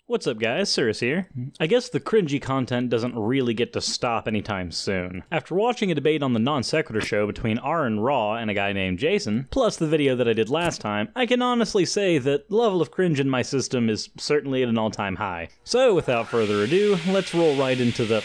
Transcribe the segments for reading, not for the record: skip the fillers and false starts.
What's up guys, Suris here. I guess the cringy content doesn't really get to stop anytime soon. After watching a debate on the Non Sequitur show between Aaron Raw and a guy named Jason, plus the video that I did last time, I can honestly say that the level of cringe in my system is certainly at an all-time high. So without further ado, let's roll right into the...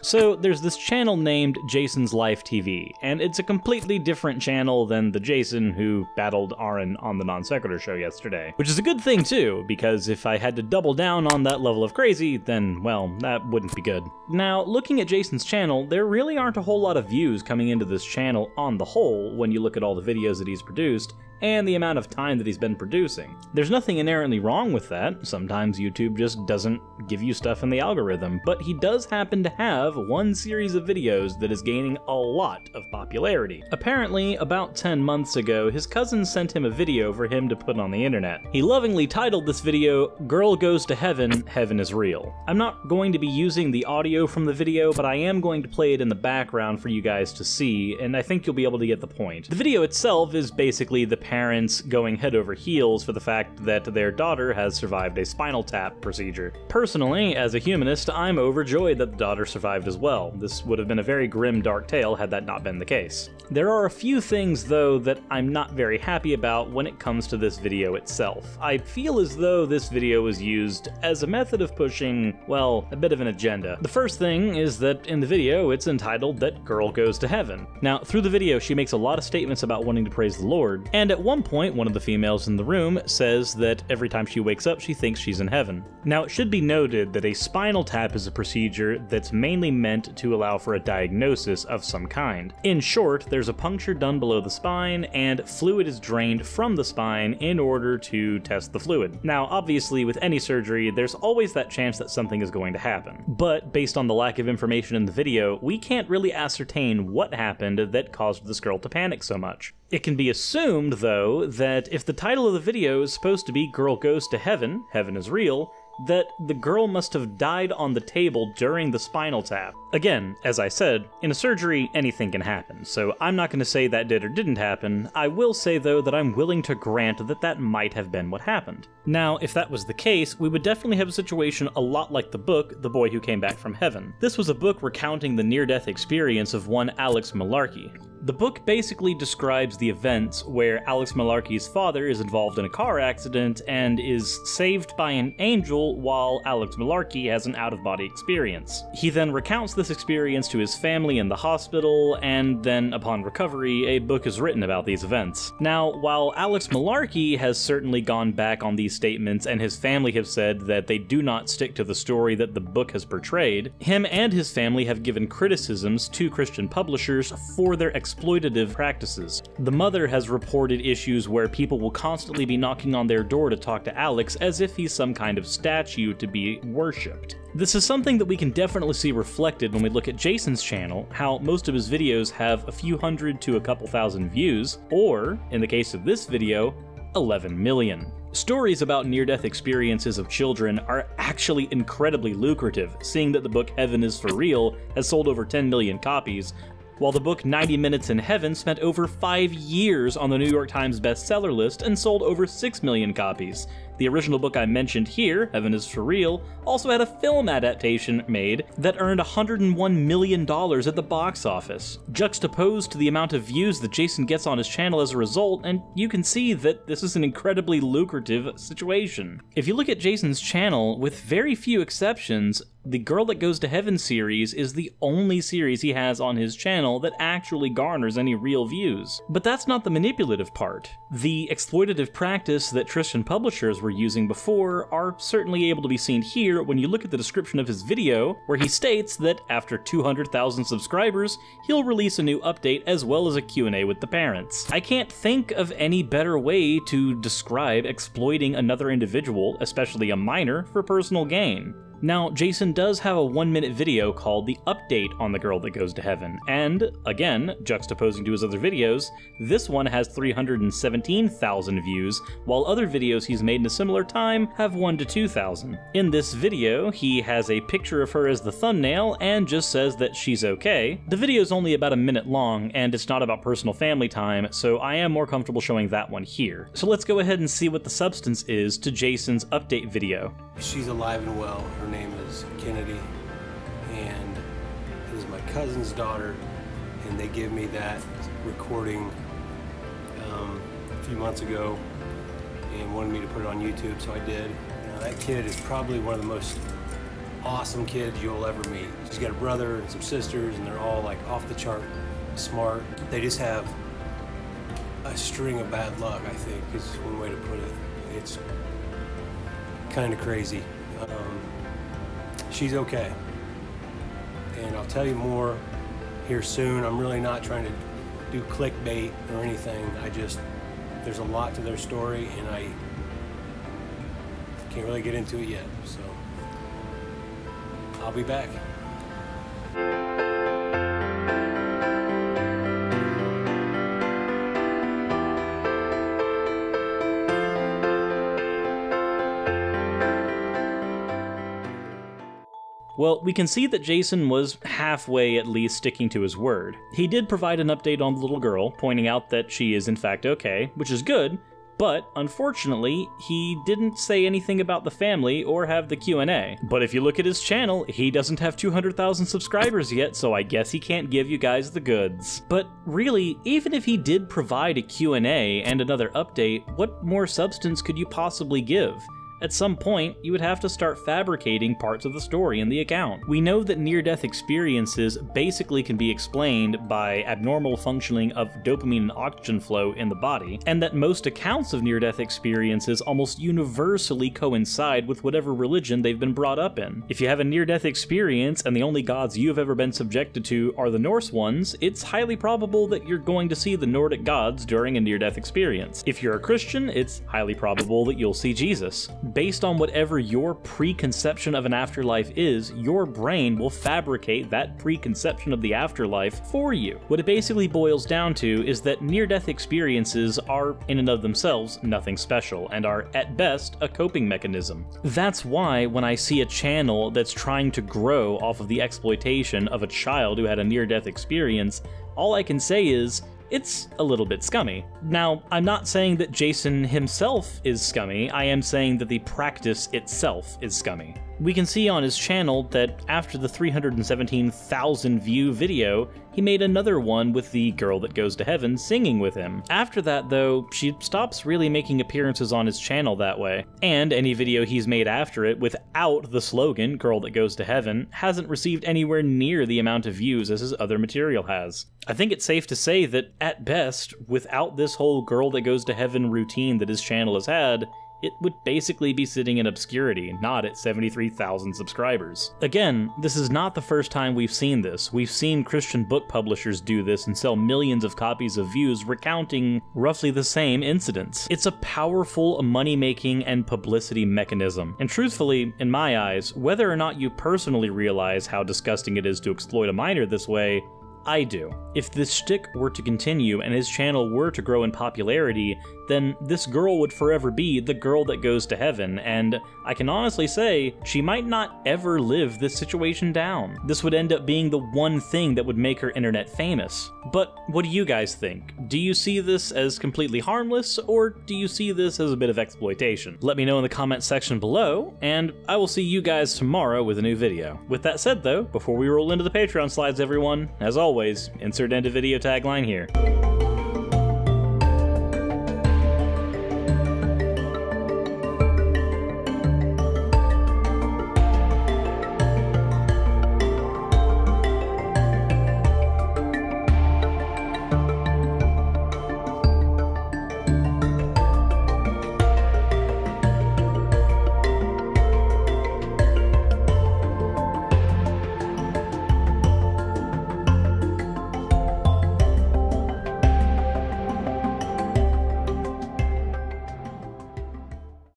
So, there's this channel named Jason's Life TV, and it's a completely different channel than the Jason who battled Aaron on the Non Sequitur show yesterday. Which is a good thing too, because if I had to double down on that level of crazy, then, well, that wouldn't be good. Now, looking at Jason's channel, there really aren't a whole lot of views coming into this channel on the whole when you look at all the videos that he's produced, and the amount of time that he's been producing. There's nothing inherently wrong with that. Sometimes YouTube just doesn't give you stuff in the algorithm, but he does happen to have one series of videos that is gaining a lot of popularity. Apparently, about 10 months ago, his cousin sent him a video for him to put on the internet. He lovingly titled this video, "Girl Goes to Heaven, Heaven is Real." I'm not going to be using the audio from the video, but I am going to play it in the background for you guys to see, and I think you'll be able to get the point. The video itself is basically the parents going head over heels for the fact that their daughter has survived a spinal tap procedure. Personally, as a humanist, I'm overjoyed that the daughter survived as well. This would have been a very grim, dark tale had that not been the case. There are a few things, though, that I'm not very happy about when it comes to this video itself. I feel as though this video was used as a method of pushing, well, a bit of an agenda. The first thing is that in the video, it's entitled "That Girl Goes to Heaven." Now, through the video, she makes a lot of statements about wanting to praise the Lord, and at one point, one of the females in the room says that every time she wakes up, she thinks she's in heaven. Now, it should be noted that a spinal tap is a procedure that's mainly meant to allow for a diagnosis of some kind. In short, there's a puncture done below the spine, and fluid is drained from the spine in order to test the fluid. Now, obviously, with any surgery, there's always that chance that something is going to happen. But, based on the lack of information in the video, we can't really ascertain what happened that caused this girl to panic so much. It can be assumed, though, that if the title of the video is supposed to be "Girl Goes to Heaven, Heaven is Real," that the girl must have died on the table during the spinal tap. Again, as I said, in a surgery, anything can happen, so I'm not going to say that did or didn't happen. I will say, though, that I'm willing to grant that that might have been what happened. Now, if that was the case, we would definitely have a situation a lot like the book, The Boy Who Came Back from Heaven. This was a book recounting the near-death experience of one Alex Malarkey. The book basically describes the events where Alex Malarkey's father is involved in a car accident and is saved by an angel while Alex Malarkey has an out-of-body experience. He then recounts this experience to his family in the hospital, and then, upon recovery, a book is written about these events. Now, while Alex Malarkey has certainly gone back on these statements and his family have said that they do not stick to the story that the book has portrayed, him and his family have given criticisms to Christian publishers for their exploitative practices. The mother has reported issues where people will constantly be knocking on their door to talk to Alex as if he's some kind of statue to be worshipped. This is something that we can definitely see reflected when we look at Jason's channel, how most of his videos have a few hundred to a couple thousand views, or, in the case of this video, 11 million. Stories about near-death experiences of children are actually incredibly lucrative, seeing that the book Heaven is for Real has sold over 10 million copies, while the book 90 Minutes in Heaven spent over 5 years on the New York Times bestseller list and sold over 6 million copies. The original book I mentioned here, Heaven is for Real, also had a film adaptation made that earned $101 million at the box office. Juxtaposed to the amount of views that Jason gets on his channel as a result, and you can see that this is an incredibly lucrative situation. If you look at Jason's channel, with very few exceptions, the Girl That Goes to Heaven series is the only series he has on his channel that actually garners any real views. But that's not the manipulative part. The exploitative practice that Christian publishers were using before are certainly able to be seen here when you look at the description of his video, where he states that after 200,000 subscribers, he'll release a new update as well as a Q&A with the parents. I can't think of any better way to describe exploiting another individual, especially a minor, for personal gain. Now, Jason does have a 1-minute video called The Update on the Girl That Goes to Heaven, and, again, juxtaposing to his other videos, this one has 317,000 views, while other videos he's made in a similar time have 1,000 to 2,000. In this video, he has a picture of her as the thumbnail and just says that she's okay. The video's only about a minute long, and it's not about personal family time, so I am more comfortable showing that one here. So let's go ahead and see what the substance is to Jason's update video. She's alive and well. Her name is Kennedy, and it is my cousin's daughter, and they gave me that recording a few months ago and wanted me to put it on YouTube, so I did. Now, that kid is probably one of the most awesome kids you'll ever meet. She's got a brother and some sisters, and they're all like off the chart smart. They just have a string of bad luck, I think, is one way to put it. It's kind of crazy. She's okay, and I'll tell you more here soon. I'm really not trying to do clickbait or anything. There's a lot to their story, and I can't really get into it yet, so I'll be back. Well, we can see that Jason was halfway at least sticking to his word. He did provide an update on the little girl, pointing out that she is in fact okay, which is good, but unfortunately, he didn't say anything about the family or have the Q&A. But if you look at his channel, he doesn't have 200,000 subscribers yet, so I guess he can't give you guys the goods. But really, even if he did provide a Q&A and another update, what more substance could you possibly give? At some point, you would have to start fabricating parts of the story in the account. We know that near-death experiences basically can be explained by abnormal functioning of dopamine and oxygen flow in the body, and that most accounts of near-death experiences almost universally coincide with whatever religion they've been brought up in. If you have a near-death experience and the only gods you've ever been subjected to are the Norse ones, it's highly probable that you're going to see the Nordic gods during a near-death experience. If you're a Christian, it's highly probable that you'll see Jesus. Based on whatever your preconception of an afterlife is, your brain will fabricate that preconception of the afterlife for you. What it basically boils down to is that near-death experiences are, in and of themselves, nothing special, and are, at best, a coping mechanism. That's why when I see a channel that's trying to grow off of the exploitation of a child who had a near-death experience, all I can say is, it's a little bit scummy. Now, I'm not saying that Jason himself is scummy, I am saying that the practice itself is scummy. We can see on his channel that after the 317,000 view video, he made another one with the girl that goes to heaven singing with him. After that though, she stops really making appearances on his channel that way, and any video he's made after it without the slogan, girl that goes to heaven, hasn't received anywhere near the amount of views as his other material has. I think it's safe to say that, at best, without this whole girl that goes to heaven routine that his channel has had, it would basically be sitting in obscurity, not at 73,000 subscribers. Again, this is not the first time we've seen this. We've seen Christian book publishers do this and sell millions of copies of views recounting roughly the same incidents. It's a powerful money-making and publicity mechanism. And truthfully, in my eyes, whether or not you personally realize how disgusting it is to exploit a minor this way, I do. If this shtick were to continue and his channel were to grow in popularity, then this girl would forever be the girl that goes to heaven, and I can honestly say, she might not ever live this situation down. This would end up being the one thing that would make her internet famous. But what do you guys think? Do you see this as completely harmless, or do you see this as a bit of exploitation? Let me know in the comment section below, and I will see you guys tomorrow with a new video. With that said though, before we roll into the Patreon slides everyone, as always, insert end of video tagline here.